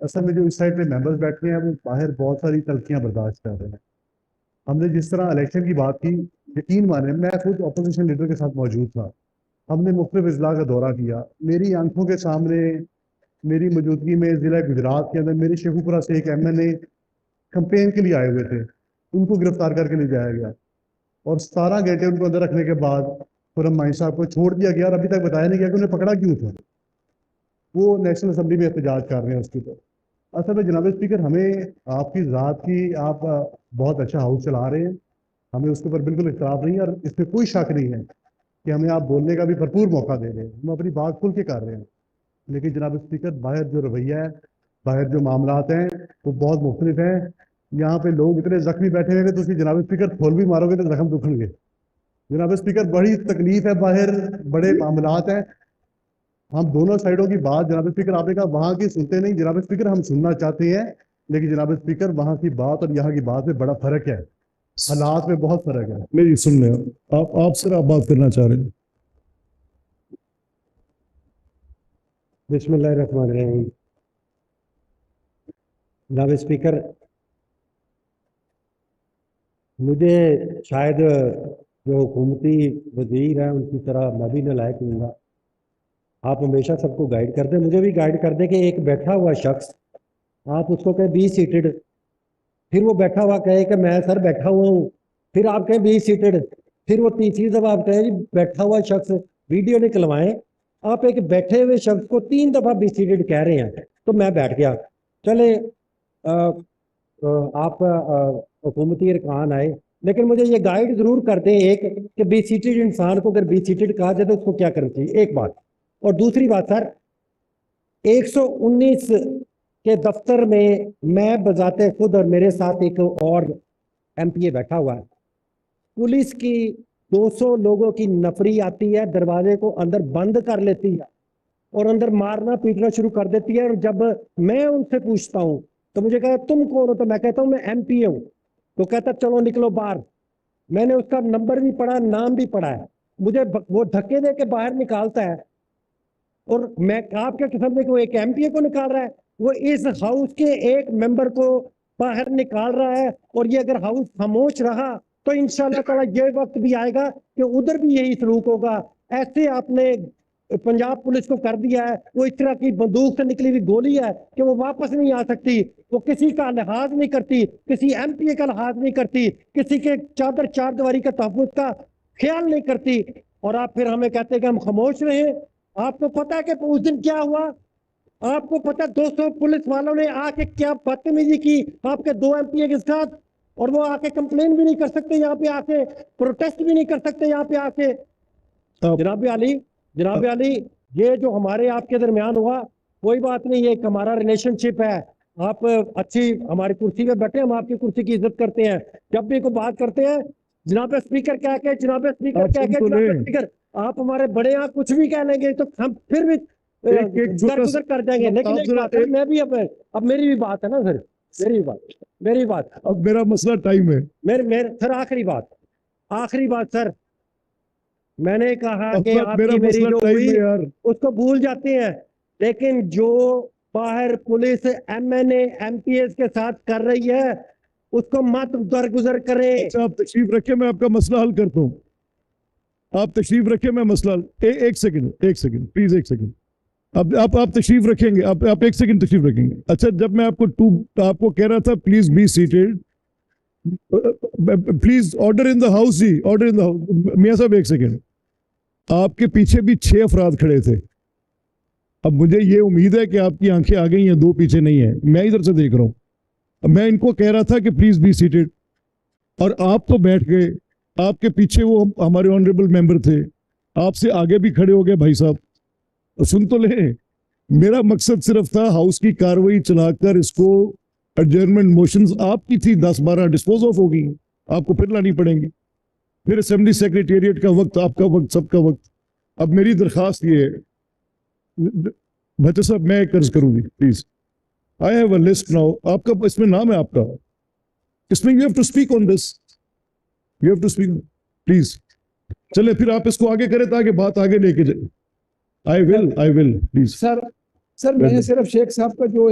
असल में जो इस साइड पे मेंबर्स बैठे हैं वो बाहर बहुत सारी तलखियां बर्दाश्त कर रहे हैं। हमने जिस तरह इलेक्शन की बात की, यकीन माने मैं खुद अपोजिशन लीडर के साथ मौजूद था। हमने मुख्तलिफ अजला का दौरा किया, मेरी आंखों के सामने मेरी मौजूदगी में जिला गुजरात के अंदर मेरे शेखुपुरा से एक MNA कंपेन के लिए आए हुए थे, उनको गिरफ्तार करके ले जाया गया और 17 घंटे उनको अंदर रखने के बाद खुरम माई साहब को छोड़ दिया गया और अभी तक बताया नहीं गया कि उन्हें पकड़ा क्यों था। वो नेशनल असेंबली में एहतजाज कर रहे हैं उसके ऊपर। असल में जनाब स्पीकर, हमें आपकी ज़ात की आप बहुत अच्छा हाउस चला रहे हैं, हमें उसके ऊपर बिल्कुल इख्तलाफ नहीं है और इसमें कोई शक नहीं है कि हमें आप बोलने का भी भरपूर मौका दे रहे हैं, हम अपनी बात खुल के कर रहे हैं। लेकिन जनाब स्पीकर, बाहर जो रवैया है, बाहर जो मामलात हैं वो बहुत मुख्तलिफ हैं। यहाँ पे लोग इतने जख्मी बैठे हुए हैं तो जनाब स्पीकर खोल भी मारोगे तो जख्म दुखेंगे। जनाब स्पीकर, बड़ी तकलीफ है बाहर, बड़े मामलात हैं। हम दोनों साइडों की बात जनाब स्पीकर, आपने कहा वहां की सुनते नहीं, जनाब स्पीकर हम सुनना चाहते हैं, लेकिन जनाब स्पीकर वहां की बात और यहाँ की बात में बड़ा फर्क है, हालात में बहुत फर्क है। मेरी सुन ले, आप सर आप बात करना चाह रहे हैं। बिस्मिल्लाहिर्रहमानिर्रहीम। जनाब स्पीकर, मुझे शायद जो हुकूमती वजीर हैं उनकी तरह मैं भी नालायक हूँगा। आप हमेशा सबको गाइड करते हैं, मुझे भी गाइड कर दें कि एक बैठा हुआ शख्स आप उसको कहें बी सीटेड, फिर वो बैठा हुआ कहे कि मैं सर बैठा हुआ हूँ, फिर आप कहें बी सीटेड, फिर वो तीसरी दफा आप कहें जी बैठा हुआ शख्स, वीडियो निकलवाएं। आप एक बैठे हुए शख्स को 3 दफा बी सीटेड कह रहे हैं, तो मैं बैठ गया। चले आप हुकूमती अरकान आए, लेकिन मुझे ये गाइड जरूर कर दें एक कि बी सीटेड इंसान को अगर बी सीटेड कहा जाए तो उसको क्या करना चाहिए, एक बात। और दूसरी बात सर, 119 के दफ्तर में मैं बजाते खुद और मेरे साथ एक और MPA बैठा हुआ है, पुलिस की 200 लोगों की नफरी आती है, दरवाजे को अंदर बंद कर लेती है और अंदर मारना पीटना शुरू कर देती है। और जब मैं उनसे पूछता हूं तो मुझे कहता तुम कौन हो, तो मैं कहता हूं मैं MPA हूं, तो कहता चलो निकलो बाहर। मैंने उसका नंबर भी पढ़ा, नाम भी पढ़ा है, मुझे वो धक्के दे के बाहर निकालता है। और मैं आपके किस्म में एक MPA को निकाल रहा है, वो इस हाउस के एक मेंबर को बाहर निकाल रहा है। और ये अगर हाउस खामोश रहा तो इंशाल्लाह ताला ये वक्त भी आएगा कि उधर भी यही सलूक होगा। ऐसे आपने पंजाब पुलिस को कर दिया है, वो इस तरह की बंदूक से निकली हुई गोली है कि वो वापस नहीं आ सकती, वो किसी का लिहाज नहीं करती, किसी MPA का लिहाज नहीं करती, किसी के चादर चार दीवारी का तहफ़्फ़ुज़ का ख्याल नहीं करती। और आप फिर हमें कहते हैं कि हम खामोश रहे। आपको पता है कि उस दिन क्या हुआ? आपको पता है 200 पुलिस वालों ने आके क्या बदतमीजी की आपके 2 MPA के साथ, और वो आके कंप्लेन भी नहीं कर सकते, यहाँ पे आके प्रोटेस्ट भी नहीं कर सकते यहाँ पे आके। जनाब अली, ये जो हमारे आपके दरमियान हुआ कोई बात नहीं, ये हमारा रिलेशनशिप है। आप अच्छी हमारी कुर्सी पे बैठे, हम आपकी कुर्सी की इज्जत करते हैं। जब भी कोई बात करते हैं जनाब स्पीकर कह के, जनाब स्पीकर कह के, जनाब स्पीकर आप हमारे बड़े यहाँ कुछ भी कह लेंगे तो हम फिर भी गुजर कर जाएंगे। लेकिन एक बात है, मैं भी अब मेरी भी बात है ना सर, मेरी बात अब मेरा मसला टाइम है। मेरे सर आखिरी बात सर, मैंने कहा कि आपकी मेरी जो हुई उसको भूल जाते हैं, लेकिन जो बाहर पुलिस MNA MPS के साथ कर रही है उसको मत दरगुजर करें। अच्छा, आप तशरीफ रखें, मैं आपका मसला हल करता हूँ। आप तशरीफ रखें, मैं मसला एक सेकंड प्लीज, एक सेकंड। अब आप तशरीफ रखेंगे, आप एक सेकंड तशरीफ रखेंगे। अच्छा, जब मैं आपको कह रहा था please be seated, please order in the house जी, ऑर्डर इन द हाउस। मियां साहब एक सेकंड, आपके पीछे भी 6 अफराद खड़े थे। अब मुझे ये उम्मीद है कि आपकी आंखें आ गई हैं, 2 पीछे नहीं है, मैं इधर से देख रहा हूं। मैं इनको कह रहा था कि प्लीज बी सीटेड और आप तो बैठ गए। आपके पीछे वो हमारे ऑनरेबल मेंबर थे, आपसे आगे भी खड़े हो गए। भाई साहब तो सुन तो ले, मेरा मकसद सिर्फ था हाउस की कार्रवाई चलाकर इसको एडजर्नमेंट मोशंस आपकी थी 10-12 डिस्पोज ऑफ हो गई, आपको फिर लानी पड़ेंगी, फिर असेंबली सेक्रेटेरिएट का वक्त, आपका वक्त, सबका वक्त। अब मेरी दरखास्त ये है भट्ट साहब, मैं कर्ज करूंगी please, I have a list now. आपका इसमें नाम है आपका, इसमें you have to speak on this, you have to speak please. चले फिर आप इसको आगे करें ताकि बात आगे लेके जाए। आई विल प्लीज सर मैंने सिर्फ शेख साहब का जो